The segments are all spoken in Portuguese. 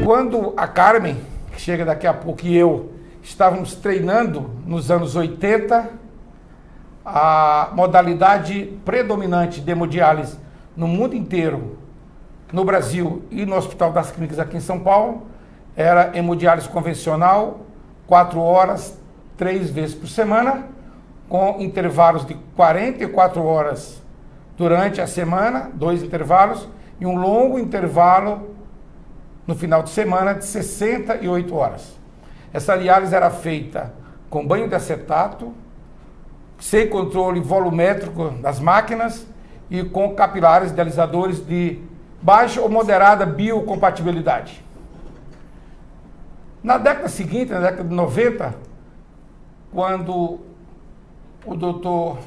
Quando a Carmen, que chega daqui a pouco, e eu estávamos treinando nos anos 80, a modalidade predominante de hemodiálise no mundo inteiro, no Brasil e no Hospital das Clínicas aqui em São Paulo, era hemodiálise convencional, 4 horas, 3 vezes por semana, com intervalos de 44 horas durante a semana, 2 intervalos, e um longo intervalo no final de semana de 68 horas. Essa diálise era feita com banho de acetato, sem controle volumétrico das máquinas e com capilares dialisadores de baixa ou moderada biocompatibilidade. Na década seguinte, na década de 90, quando o doutor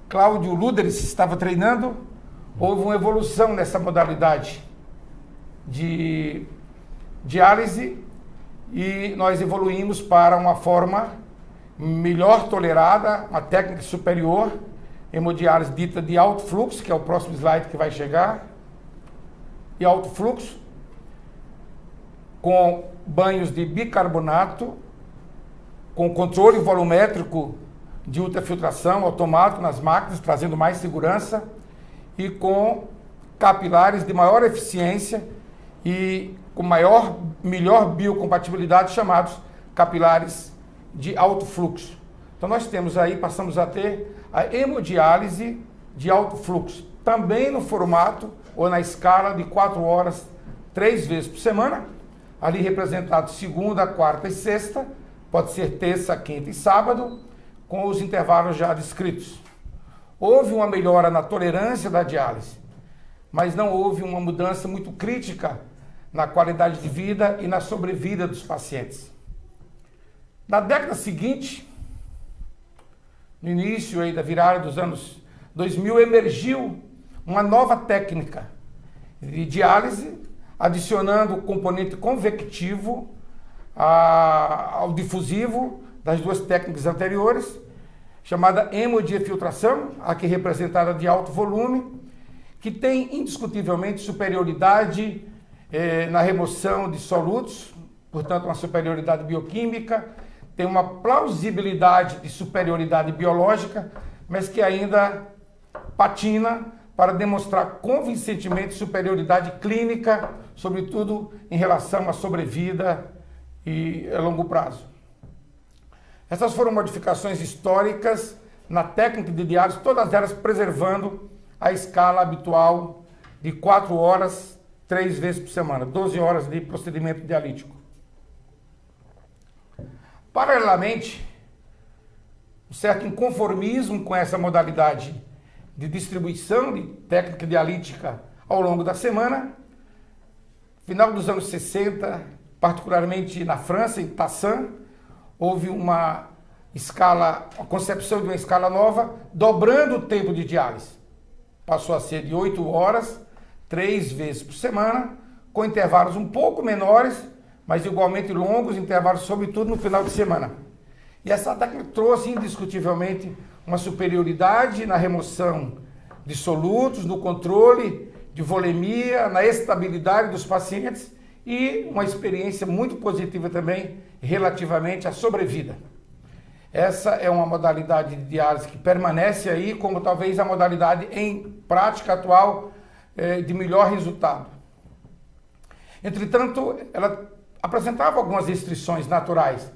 Cláudio Luderis estava treinando, houve uma evolução nessa modalidade de diálise e nós evoluímos para uma forma melhor tolerada, uma técnica superior, hemodiálise dita de alto fluxo, que é o próximo slide que vai chegar, e alto fluxo, com banhos de bicarbonato, com controle volumétrico de ultrafiltração automático nas máquinas, trazendo mais segurança, e com capilares de maior eficiência e com melhor biocompatibilidade, chamados capilares de alto fluxo. Então nós temos aí, passamos a ter a hemodiálise de alto fluxo, também no formato ou na escala de 4 horas, 3 vezes por semana, ali representado segunda, quarta e sexta, pode ser terça, quinta e sábado, com os intervalos já descritos. Houve uma melhora na tolerância da diálise, mas não houve uma mudança muito crítica na qualidade de vida e na sobrevida dos pacientes. Na década seguinte, no início aí da virada dos anos 2000, emergiu uma nova técnica de diálise, adicionando o componente convectivo ao difusivo das duas técnicas anteriores, chamada hemodiafiltração, aqui representada de alto volume, que tem indiscutivelmente superioridade na remoção de solutos, portanto uma superioridade bioquímica, tem uma plausibilidade de superioridade biológica, mas que ainda patina para demonstrar convincentemente superioridade clínica, sobretudo em relação à sobrevida e a longo prazo. Essas foram modificações históricas na técnica de diálise, todas elas preservando a escala habitual de 4 horas, 3 vezes por semana, 12 horas de procedimento dialítico. Paralelamente, um certo inconformismo com essa modalidade de distribuição de técnica dialítica ao longo da semana, final dos anos 60, particularmente na França, em Tassin, houve uma concepção de uma escala nova, dobrando o tempo de diálise. Passou a ser de 8 horas, 3 vezes por semana, com intervalos um pouco menores, mas igualmente longos intervalos, sobretudo no final de semana. E essa técnica trouxe indiscutivelmente uma superioridade na remoção de solutos, no controle de volemia, na estabilidade dos pacientes e uma experiência muito positiva também relativamente à sobrevida. Essa é uma modalidade de diálise que permanece aí como talvez a modalidade em prática atual de melhor resultado. Entretanto, ela apresentava algumas restrições naturais,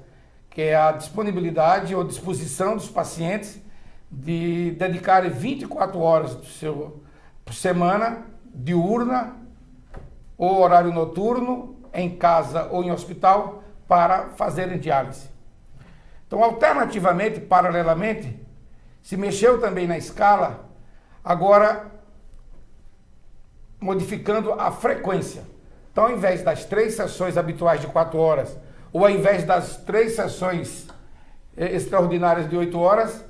que é a disponibilidade ou disposição dos pacientes de dedicarem 24 horas por semana, diurna ou horário noturno, em casa ou em hospital, para fazerem diálise. Então, alternativamente, paralelamente, se mexeu também na escala, agora modificando a frequência. Então, ao invés das 3 sessões habituais de 4 horas, ou ao invés das 3 sessões extraordinárias de 8 horas,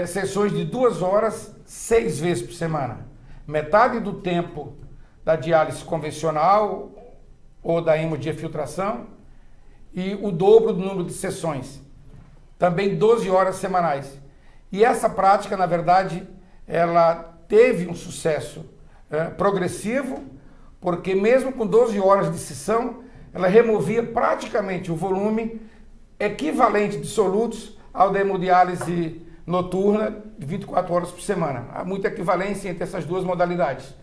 sessões de 2 horas, 6 vezes por semana. Metade do tempo da diálise convencional ou da hemodiafiltração e o dobro do número de sessões. Também 12 horas semanais. E essa prática, na verdade, ela teve um sucesso progressivo, porque mesmo com 12 horas de sessão, ela removia praticamente o volume equivalente de solutos ao da hemodiálise noturna de 24 horas por semana. Há muita equivalência entre essas duas modalidades.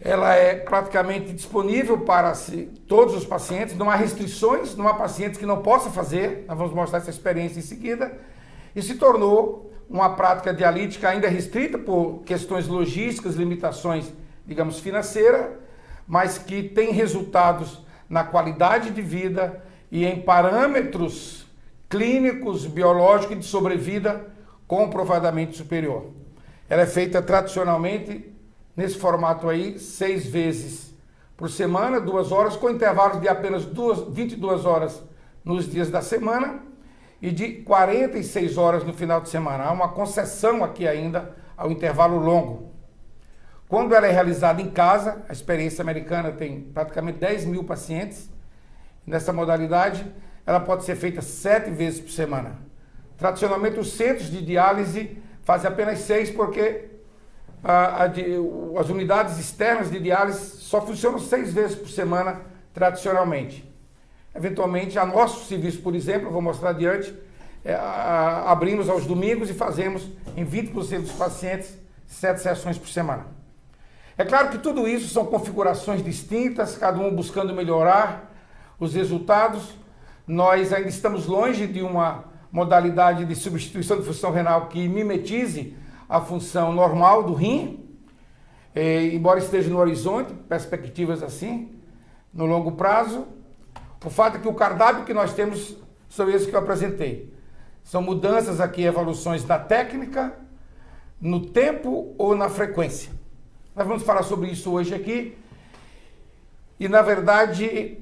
Ela é praticamente disponível para todos os pacientes, não há restrições, não há pacientes que não possam fazer, nós vamos mostrar essa experiência em seguida, e se tornou uma prática dialítica ainda restrita por questões logísticas, limitações, digamos, financeiras, mas que tem resultados na qualidade de vida e em parâmetros clínicos, biológicos e de sobrevida comprovadamente superior. Ela é feita tradicionalmente nesse formato aí, 6 vezes por semana, 2 horas, com intervalos de apenas 22 horas nos dias da semana e de 46 horas no final de semana. Há uma concessão aqui ainda ao intervalo longo. Quando ela é realizada em casa, a experiência americana tem praticamente 10 mil pacientes. Nessa modalidade, ela pode ser feita 7 vezes por semana. Tradicionalmente, os centros de diálise fazem apenas 6, porque as unidades externas de diálise só funcionam 6 vezes por semana, tradicionalmente. Eventualmente, a nosso serviço, por exemplo, vou mostrar adiante, abrimos aos domingos e fazemos em 20% dos pacientes 7 sessões por semana. É claro que tudo isso são configurações distintas, cada um buscando melhorar os resultados. Nós ainda estamos longe de uma modalidade de substituição de função renal que mimetize a função normal do rim, embora esteja no horizonte, perspectivas assim, no longo prazo. O fato é que o cardápio que nós temos são esses que eu apresentei. São mudanças aqui, evoluções na técnica, no tempo ou na frequência. Nós vamos falar sobre isso hoje aqui. E, na verdade,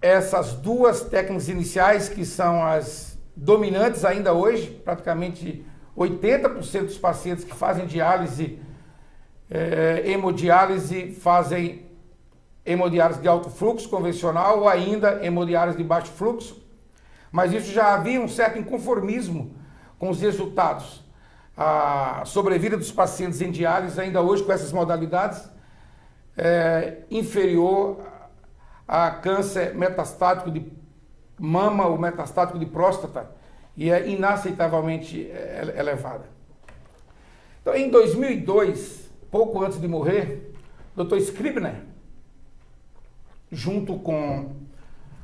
essas duas técnicas iniciais, que são as dominantes ainda hoje, praticamente 80% dos pacientes que fazem diálise, hemodiálise, fazem hemodiálise de alto fluxo convencional ou ainda hemodiálise de baixo fluxo. Mas isso já havia um certo inconformismo com os resultados. A sobrevida dos pacientes em diálise, ainda hoje com essas modalidades, é inferior a câncer metastático de mama ou metastático de próstata, e é inaceitavelmente elevada. Então, em 2002, pouco antes de morrer, o Dr. Scribner, junto com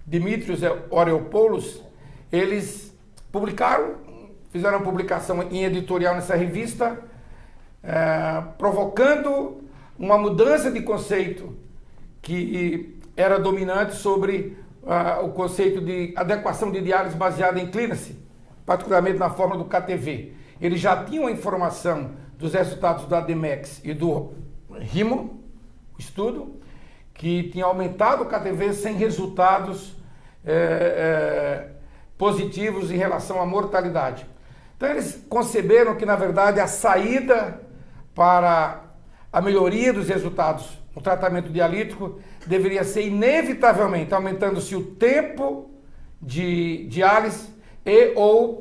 Dimitrios Oreopoulos, eles fizeram uma publicação em editorial nessa revista, provocando uma mudança de conceito que era dominante sobre o conceito de adequação de diálise baseada em clearance, particularmente na forma do KTV. Eles já tinham a informação dos resultados da DMEX e do RIMO, o estudo, que tinha aumentado o KTV sem resultados positivos em relação à mortalidade. Então eles conceberam que, na verdade, a saída para a melhoria dos resultados no tratamento dialítico deveria ser inevitavelmente aumentando-se o tempo de diálise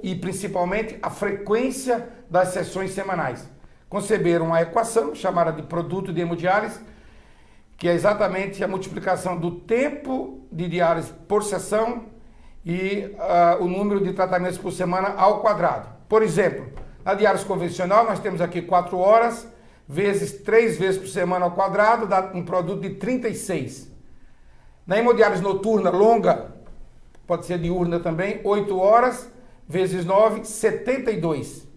e principalmente a frequência das sessões semanais. Conceberam a equação chamada de produto de hemodiálise, que é exatamente a multiplicação do tempo de diálise por sessão e o número de tratamentos por semana ao quadrado. Por exemplo, na diálise convencional nós temos aqui 4 horas, vezes 3 vezes por semana ao quadrado, dá um produto de 36. Na hemodiálise noturna longa, pode ser diurna também, 8 horas, vezes 9, 72.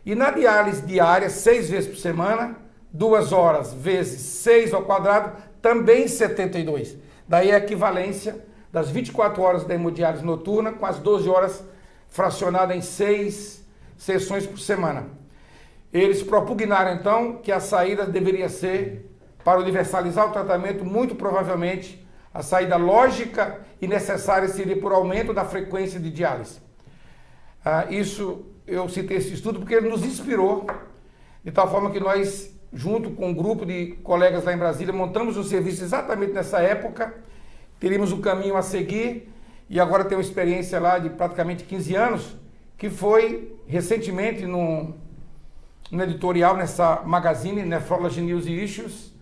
E na diálise diária, 6 vezes por semana, 2 horas vezes 6 ao quadrado, também 72. Daí a equivalência das 24 horas da hemodiálise noturna com as 12 horas fracionadas em 6 sessões por semana. Eles propugnaram, então, que a saída deveria ser, para universalizar o tratamento, muito provavelmente, a saída lógica e necessária seria por aumento da frequência de diálise. Eu citei esse estudo porque ele nos inspirou, de tal forma que nós, junto com um grupo de colegas lá em Brasília, montamos um serviço exatamente nessa época, teríamos um caminho a seguir, e agora tem uma experiência lá de praticamente 15 anos, que foi recentemente no editorial nessa magazine, Nephrology News e Issues,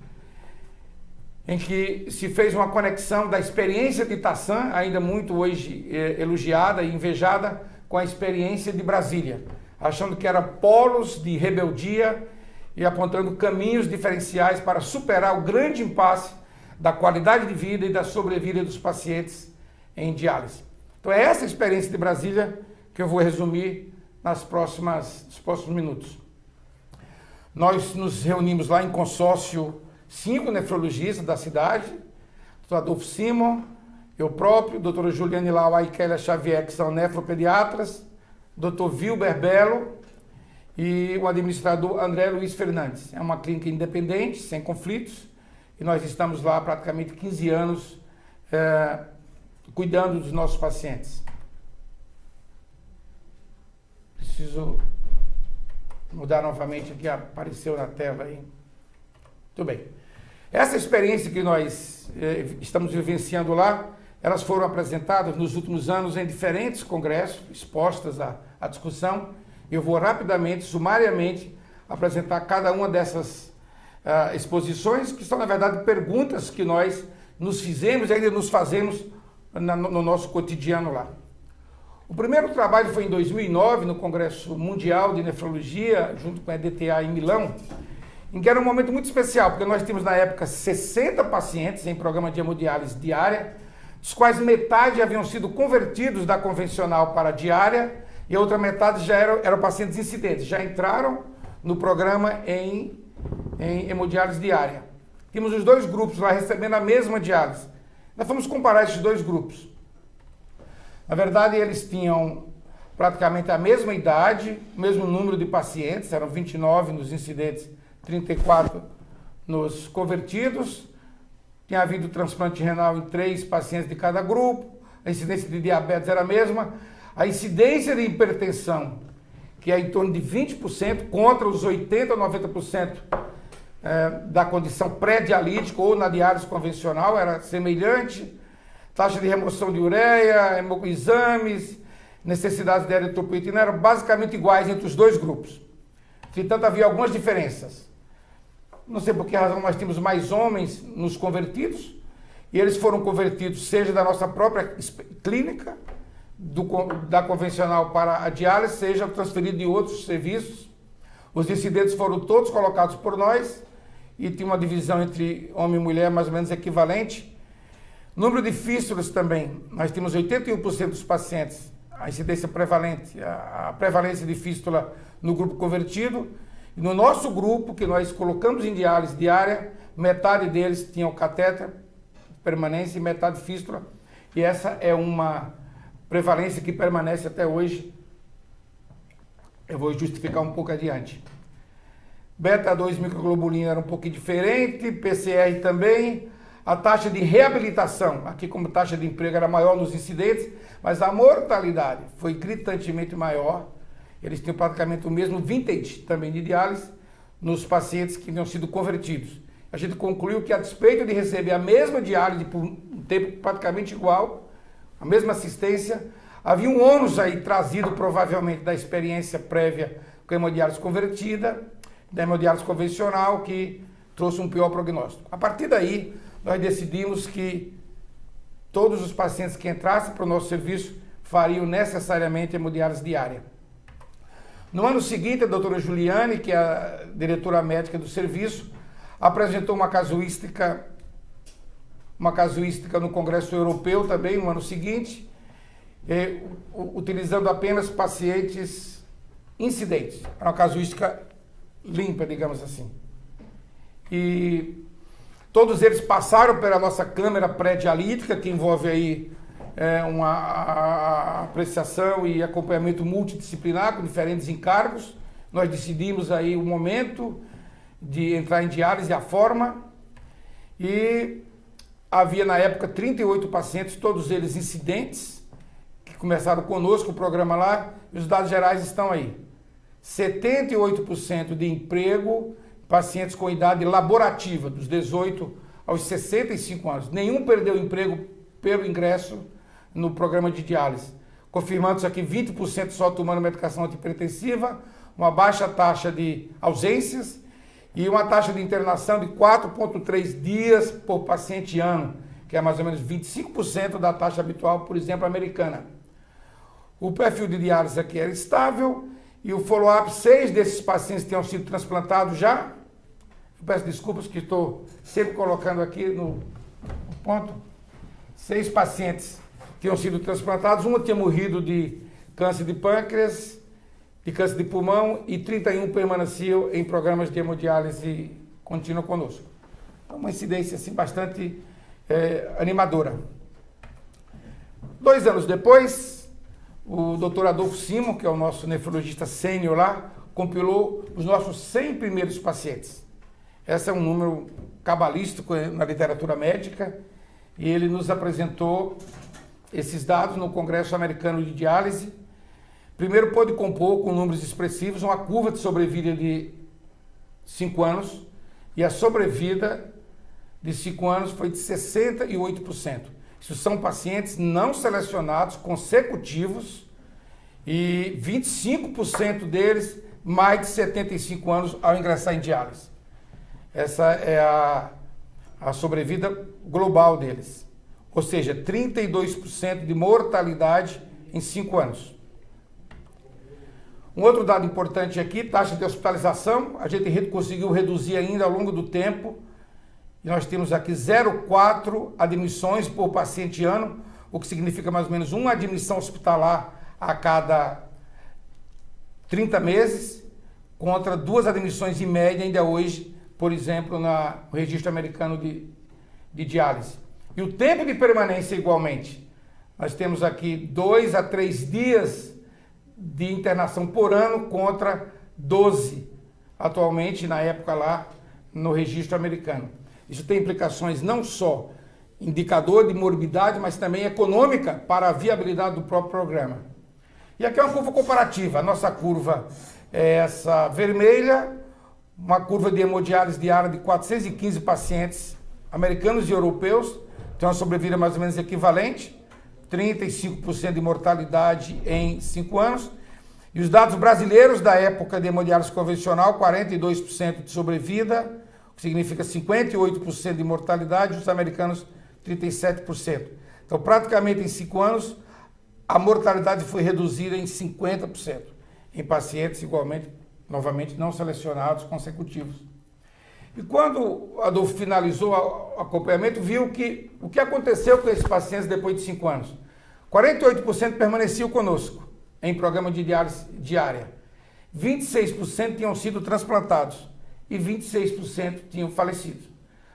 em que se fez uma conexão da experiência de Itaçã, ainda muito hoje elogiada e invejada, com a experiência de Brasília, achando que era polos de rebeldia e apontando caminhos diferenciais para superar o grande impasse da qualidade de vida e da sobrevida dos pacientes em diálise. Então é essa experiência de Brasília que eu vou resumir nos próximos minutos. Nós nos reunimos lá em consórcio 5 nefrologistas da cidade, Dr. Adolfo Simon, eu próprio, doutora Juliane Lau e Kélia Xavier, que são nefropediatras, Dr. Wilber Belo e o administrador André Luiz Fernandes. É uma clínica independente, sem conflitos, e nós estamos lá há praticamente 15 anos cuidando dos nossos pacientes. Preciso mudar novamente aqui, apareceu na tela aí. Muito bem. Essa experiência que nós estamos vivenciando lá, elas foram apresentadas nos últimos anos em diferentes congressos, expostas à discussão. Eu vou rapidamente, sumariamente, apresentar cada uma dessas exposições, que são, na verdade, perguntas que nós nos fizemos e ainda nos fazemos no nosso cotidiano lá. O primeiro trabalho foi em 2009, no Congresso Mundial de Nefrologia, junto com a EDTA em Milão, em que era um momento muito especial, porque nós tínhamos na época 60 pacientes em programa de hemodiálise diária, dos quais metade haviam sido convertidos da convencional para a diária e a outra metade já eram pacientes incidentes, já entraram no programa em hemodiálise diária. Tínhamos os dois grupos lá recebendo a mesma diálise. Nós fomos comparar esses dois grupos. Na verdade, eles tinham praticamente a mesma idade, o mesmo número de pacientes, eram 29 nos incidentes, 34 nos convertidos. Tinha havido transplante renal em 3 pacientes de cada grupo, a incidência de diabetes era a mesma, a incidência de hipertensão, que é em torno de 20%, contra os 80% a 90% da condição pré-dialítica ou na diálise convencional, era semelhante. Taxa de remoção de ureia, exames, necessidades de eritropoetina eram basicamente iguais entre os dois grupos. Entretanto, havia algumas diferenças. Não sei por que razão nós tínhamos mais homens nos convertidos, e eles foram convertidos, seja da nossa própria clínica, da convencional para a diálise, seja transferido de outros serviços. Os incidentes foram todos colocados por nós, e tinha uma divisão entre homem e mulher mais ou menos equivalente. Número de fístulas também, nós temos 81% dos pacientes, a incidência prevalente, a prevalência de fístula no grupo convertido. E no nosso grupo, que nós colocamos em diálise diária, metade deles tinham catéter, permanência e metade fístula. E essa é uma prevalência que permanece até hoje. Eu vou justificar um pouco adiante. Beta-2 microglobulina era um pouquinho diferente, PCR também. A taxa de reabilitação, aqui como taxa de emprego era maior nos incidentes, mas a mortalidade foi gritantemente maior. Eles tinham praticamente o mesmo vintage também de diálise nos pacientes que tinham sido convertidos. A gente concluiu que, a despeito de receber a mesma diálise por um tempo praticamente igual, a mesma assistência, havia um ônus aí trazido provavelmente da experiência prévia com a hemodiálise convertida, da hemodiálise convencional, que trouxe um pior prognóstico. A partir daí, nós decidimos que todos os pacientes que entrassem para o nosso serviço fariam necessariamente hemodiálise diária. No ano seguinte, a doutora Juliane, que é a diretora médica do serviço, apresentou uma casuística no Congresso Europeu também, no ano seguinte, utilizando apenas pacientes incidentes. Era uma casuística limpa, digamos assim. E todos eles passaram pela nossa câmara pré-dialítica, que envolve aí uma apreciação e acompanhamento multidisciplinar com diferentes encargos. Nós decidimos aí o momento de entrar em diálise, a forma, e havia na época 38 pacientes, todos eles incidentes, que começaram conosco o programa lá, e os dados gerais estão aí. 78% de emprego, pacientes com idade laborativa, dos 18 aos 65 anos. Nenhum perdeu o emprego pelo ingresso no programa de diálise. Confirmando-se aqui 20% só tomando medicação antihipertensiva, uma baixa taxa de ausências, e uma taxa de internação de 4,3 dias por paciente ano, que é mais ou menos 25% da taxa habitual, por exemplo, americana. O perfil de diálise aqui era estável e o follow-up, 6 desses pacientes tinham sido transplantados já. Eu peço desculpas que estou sempre colocando aqui no ponto. 6 pacientes tinham sido transplantados, uma tinha morrido de câncer de pâncreas, de câncer de pulmão e 31 permaneciam em programas de hemodiálise contínua conosco. Então, uma incidência assim, bastante animadora. 2 anos depois, o Dr. Adolfo Simon, que é o nosso nefrologista sênior lá, compilou os nossos 100 primeiros pacientes. Esse é um número cabalístico na literatura médica e ele nos apresentou esses dados no Congresso Americano de Diálise. Primeiro, pôde compor com números expressivos uma curva de sobrevida de 5 anos e a sobrevida de 5 anos foi de 68%. Isso são pacientes não selecionados consecutivos e 25% deles mais de 75 anos ao ingressar em diálise. Essa é a sobrevida global deles. Ou seja, 32% de mortalidade em 5 anos. Um outro dado importante aqui, taxa de hospitalização, a gente conseguiu reduzir ainda ao longo do tempo. E nós temos aqui 0,4 admissões por paciente ano, o que significa mais ou menos uma admissão hospitalar a cada 30 meses, contra 2 admissões em média ainda hoje, por exemplo, no registro americano de diálise. E o tempo de permanência igualmente. Nós temos aqui 2 a 3 dias de internação por ano contra 12 atualmente, na época lá, no registro americano. Isso tem implicações não só indicador de morbidade, mas também econômica para a viabilidade do próprio programa. E aqui é uma curva comparativa. A nossa curva é essa vermelha, uma curva de hemodiálise diária de 415 pacientes americanos e europeus, tem uma sobrevida mais ou menos equivalente, 35% de mortalidade em 5 anos. E os dados brasileiros da época de hemodiálise convencional, 42% de sobrevida, o que significa 58% de mortalidade, os americanos 37%. Então, praticamente em 5 anos, a mortalidade foi reduzida em 50% em pacientes igualmente, novamente, não selecionados consecutivos. E quando Adolfo finalizou o acompanhamento, viu que o que aconteceu com esses pacientes depois de 5 anos? 48% permaneciam conosco em programa de diálise diária. 26% tinham sido transplantados e 26% tinham falecido.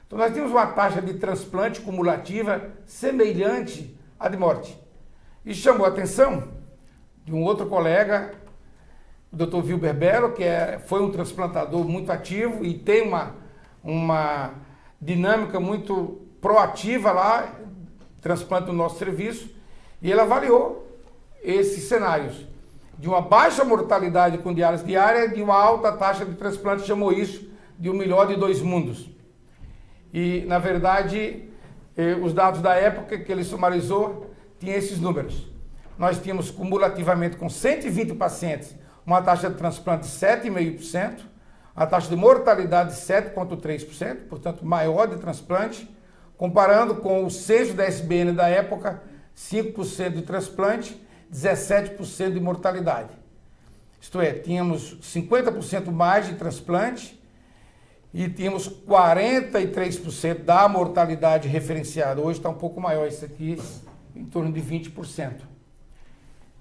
Então nós tínhamos uma taxa de transplante cumulativa semelhante à de morte. Isso chamou a atenção de um outro colega, o Dr. Wilber Belo, que foi um transplantador muito ativo e tem uma dinâmica muito proativa lá, transplante no nosso serviço, e ele avaliou esses cenários de uma baixa mortalidade com diálise diária e de uma alta taxa de transplante, chamou isso de o melhor de 2 mundos. E, na verdade, os dados da época que ele sumarizou tinham esses números. Nós tínhamos cumulativamente com 120 pacientes uma taxa de transplante de 7,5%, a taxa de mortalidade de 7,3%, portanto maior de transplante, comparando com o censo da SBN da época, 5% de transplante, 17% de mortalidade. Isto é, tínhamos 50% mais de transplante e tínhamos 43% da mortalidade referenciada. Hoje está um pouco maior isso aqui, em torno de 20%.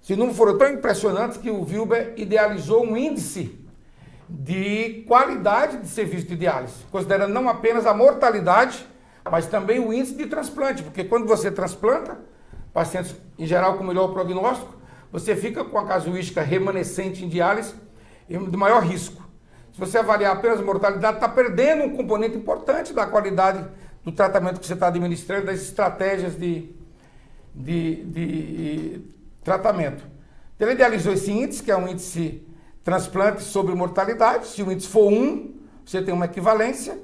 Esses números foram tão impressionantes que o Wilber idealizou um índice de qualidade de serviço de diálise, considerando não apenas a mortalidade, mas também o índice de transplante, porque quando você transplanta, pacientes em geral com melhor prognóstico, você fica com a casuística remanescente em diálise de maior risco. Se você avaliar apenas a mortalidade, está perdendo um componente importante da qualidade do tratamento que você está administrando, das estratégias de tratamento. Ele idealizou esse índice, que é um índice transplante sobre mortalidade. Se o índice for 1, você tem uma equivalência,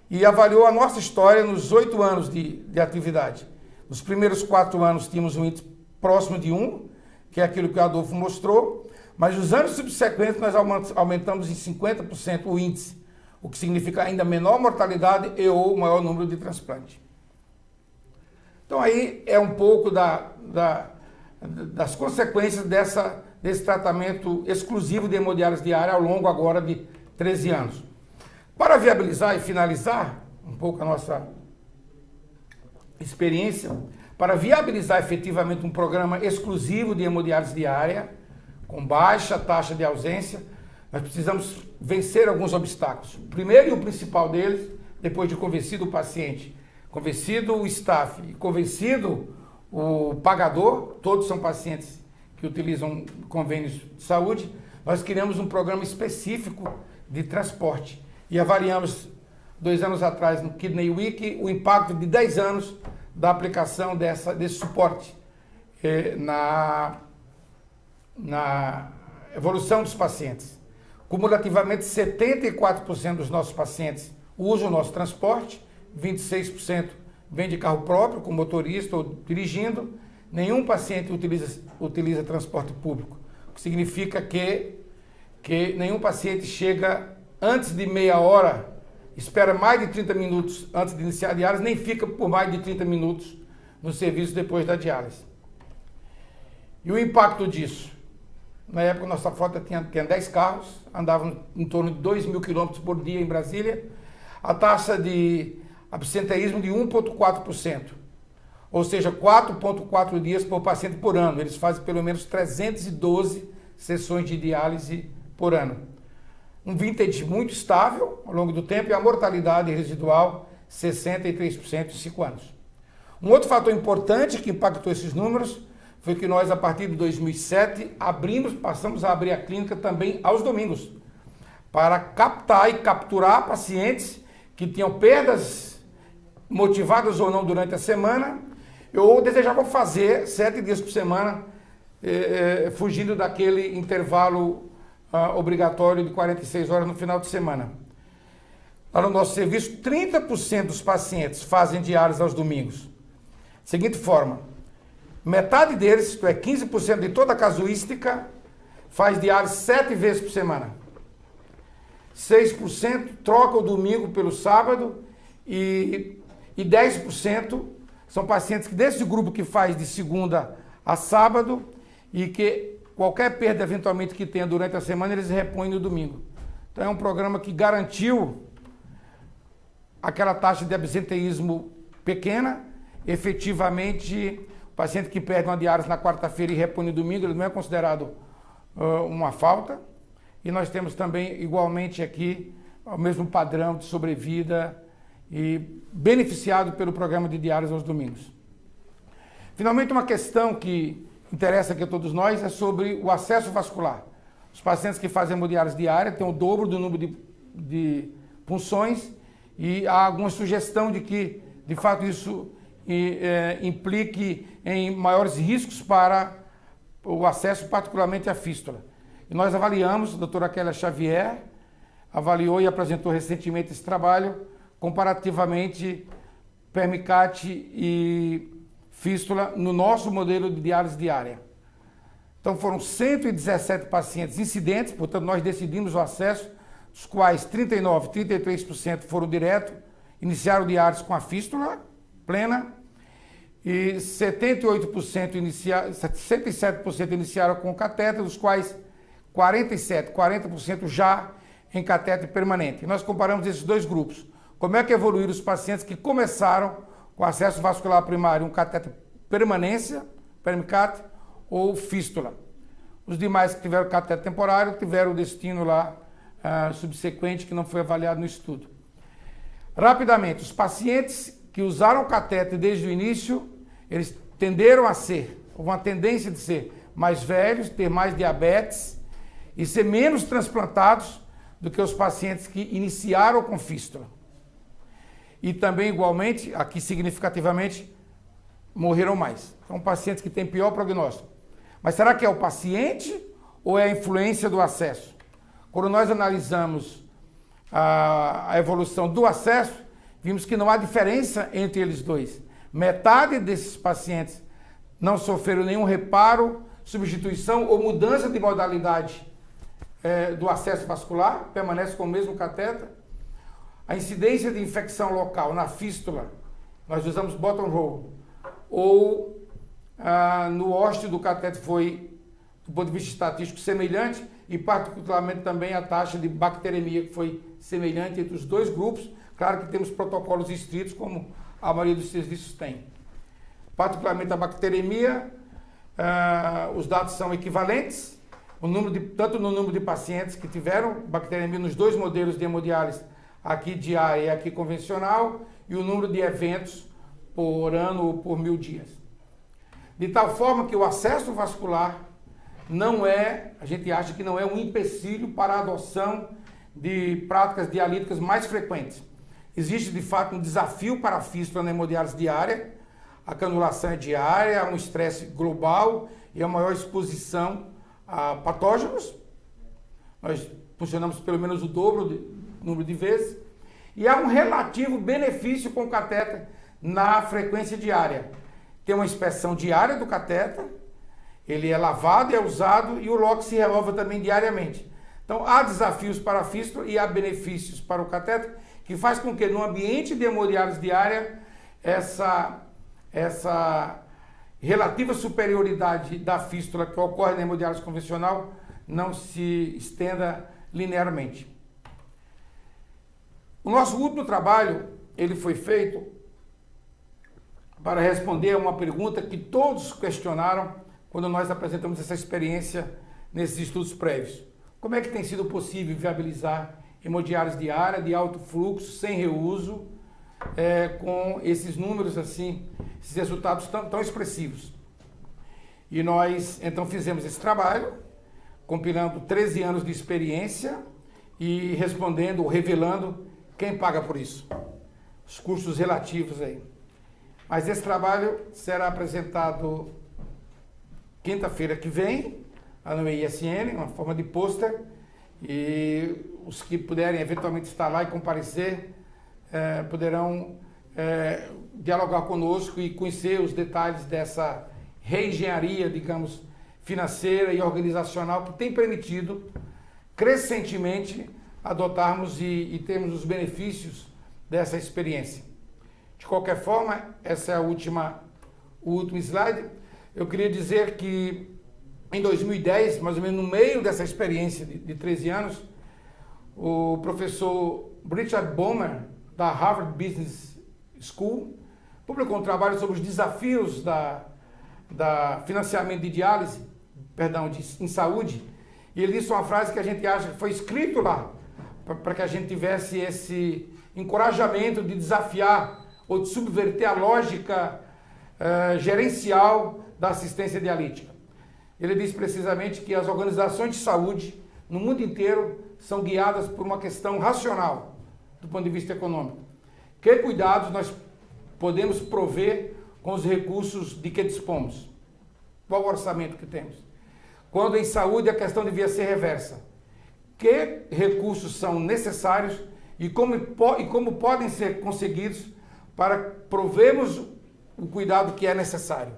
e avaliou a nossa história nos 8 anos de atividade. Nos primeiros 4 anos tínhamos um índice próximo de 1, que é aquilo que o Adolfo mostrou, mas nos anos subsequentes nós aumentamos em 50% o índice, o que significa ainda menor mortalidade e ou maior número de transplantes. Então aí é um pouco das consequências desse tratamento exclusivo de hemodiálise diária ao longo agora de 13 anos. Para viabilizar e finalizar um pouco a nossa experiência, para viabilizar efetivamente um programa exclusivo de hemodiálise diária, com baixa taxa de ausência, nós precisamos vencer alguns obstáculos. O primeiro e o principal deles, depois de convencido o paciente, convencido o staff e convencido o pagador, todos são pacientes que utilizam convênios de saúde, nós criamos um programa específico de transporte e avaliamos 2 anos atrás no Kidney Week o impacto de 10 anos da aplicação desse suporte na evolução dos pacientes. Cumulativamente, 74% dos nossos pacientes usam o nosso transporte, 26% vem de carro próprio, com motorista ou dirigindo, nenhum paciente utiliza transporte público, o que significa que nenhum paciente chega antes de meia hora, espera mais de 30 minutos antes de iniciar a diálise, nem fica por mais de 30 minutos no serviço depois da diálise. E o impacto disso? Na época, nossa frota tinha 10 carros, andavam em torno de 2.000 quilômetros por dia em Brasília, a taxa de absenteísmo de 1,4%, ou seja, 4,4 dias por paciente por ano. Eles fazem pelo menos 312 sessões de diálise por ano. Um vintage muito estável ao longo do tempo e a mortalidade residual 63% em 5 anos. Um outro fator importante que impactou esses números foi que nós, a partir de 2007, passamos a abrir a clínica também aos domingos, para captar e capturar pacientes que tinham perdas motivadas ou não durante a semana, ou desejavam fazer 7 dias por semana, fugindo daquele intervalo obrigatório de 46 horas no final de semana. Lá no nosso serviço, 30% dos pacientes fazem diálise aos domingos. Seguinte forma, metade deles, isto é, 15% de toda a casuística, faz diálise 7 vezes por semana. 6% troca o domingo pelo sábado e 10% são pacientes que desse grupo que faz de segunda a sábado e que qualquer perda eventualmente que tenha durante a semana eles repõem no domingo. Então é um programa que garantiu aquela taxa de absenteísmo pequena. Efetivamente, o paciente que perde uma diálise na quarta-feira e repõe no domingo, ele não é considerado uma falta. E nós temos também, igualmente aqui, o mesmo padrão de sobrevida e beneficiado pelo programa de diálise aos domingos. Finalmente, uma questão que interessa aqui a todos nós é sobre o acesso vascular. Os pacientes que fazem hemodiálise diária têm o dobro do número de punções e há alguma sugestão de que, de fato, isso implique em maiores riscos para o acesso, particularmente à fístula. E nós avaliamos, a doutora Kélia Xavier avaliou e apresentou recentemente esse trabalho, comparativamente permicate e fístula no nosso modelo de diálise diária. Então foram 117 pacientes incidentes, portanto nós decidimos o acesso, dos quais 33% foram direto, iniciaram diálise com a fístula plena e 67% iniciaram com catéter, dos quais 40% já em catéter permanente. E nós comparamos esses dois grupos. Como é que evoluíram os pacientes que começaram com acesso vascular primário, um catéter permanência, permicate ou fístula. Os demais que tiveram catéter temporário tiveram o destino lá subsequente que não foi avaliado no estudo. Rapidamente, os pacientes que usaram o catéter desde o início, eles tenderam a ser, uma tendência de ser mais velhos, ter mais diabetes e ser menos transplantados do que os pacientes que iniciaram com fístula. E também, igualmente, aqui significativamente, morreram mais. São pacientes que têm pior prognóstico. Mas será que é o paciente ou é a influência do acesso? Quando nós analisamos a evolução do acesso, vimos que não há diferença entre eles dois. Metade desses pacientes não sofreram nenhum reparo, substituição ou mudança de modalidade do acesso vascular, permanece com o mesmo catéter. a incidência de infecção local na fístula, nós usamos bottom roll, ou no ósteo do cateter foi, do ponto de vista estatístico, semelhante, e particularmente também a taxa de bacteremia, que foi semelhante entre os dois grupos. Claro que temos protocolos estritos, como a maioria dos serviços tem. Particularmente a bacteremia, os dados são equivalentes, tanto no número de pacientes que tiveram bacteremia nos dois modelos de hemodiálise, aqui diária e aqui convencional, e o número de eventos por ano ou por 1000 dias. De tal forma que o acesso vascular não é, a gente acha que não é um empecilho para a adoção de práticas dialíticas mais frequentes. Existe de fato um desafio para a fístula na hemodiálise diária, a canulação é diária, há um estresse global e a maior exposição a patógenos. Nós funcionamos pelo menos o dobro do número de vezes. E há um relativo benefício com o catéter na frequência diária. Tem uma inspeção diária do catéter, ele é lavado e é usado, e o LOX se renova também diariamente. Então há desafios para a fístula e há benefícios para o catéter, que faz com que no ambiente de hemodiálise diária essa relativa superioridade da fístula que ocorre na hemodiálise convencional não se estenda linearmente. O nosso último trabalho, ele foi feito para responder a uma pergunta que todos questionaram quando nós apresentamos essa experiência nesses estudos prévios. Como é que tem sido possível viabilizar hemodiálise diária de alto fluxo, sem reuso, com esses números assim, esses resultados tão expressivos? E nós então fizemos esse trabalho, compilando 13 anos de experiência e respondendo ou revelando quem paga por isso, os custos relativos aí. Mas esse trabalho será apresentado quinta-feira que vem, lá no ISN, uma forma de pôster, e os que puderem eventualmente estar lá e comparecer, poderão dialogar conosco e conhecer os detalhes dessa reengenharia, digamos, financeira e organizacional que tem permitido crescentemente adotarmos e termos os benefícios dessa experiência. De qualquer forma, essa é o último slide. Eu queria dizer que em 2010, mais ou menos no meio dessa experiência de 13 anos, o professor Richard Bomer, da Harvard Business School, publicou um trabalho sobre os desafios da financiamento de diálise, em saúde, e ele disse uma frase que a gente acha que foi escrito lá, para que a gente tivesse esse encorajamento de desafiar ou de subverter a lógica gerencial da assistência dialítica. Ele diz precisamente que as organizações de saúde no mundo inteiro são guiadas por uma questão racional, do ponto de vista econômico. Que cuidados nós podemos prover com os recursos de que dispomos? Qual o orçamento que temos? Quando em saúde a questão devia ser reversa. Que recursos são necessários e como podem ser conseguidos para provermos o cuidado que é necessário?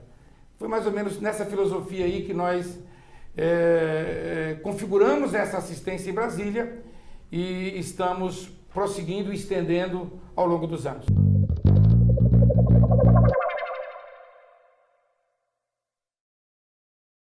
Foi mais ou menos nessa filosofia aí que nós configuramos essa assistência em Brasília e estamos prosseguindo e estendendo ao longo dos anos.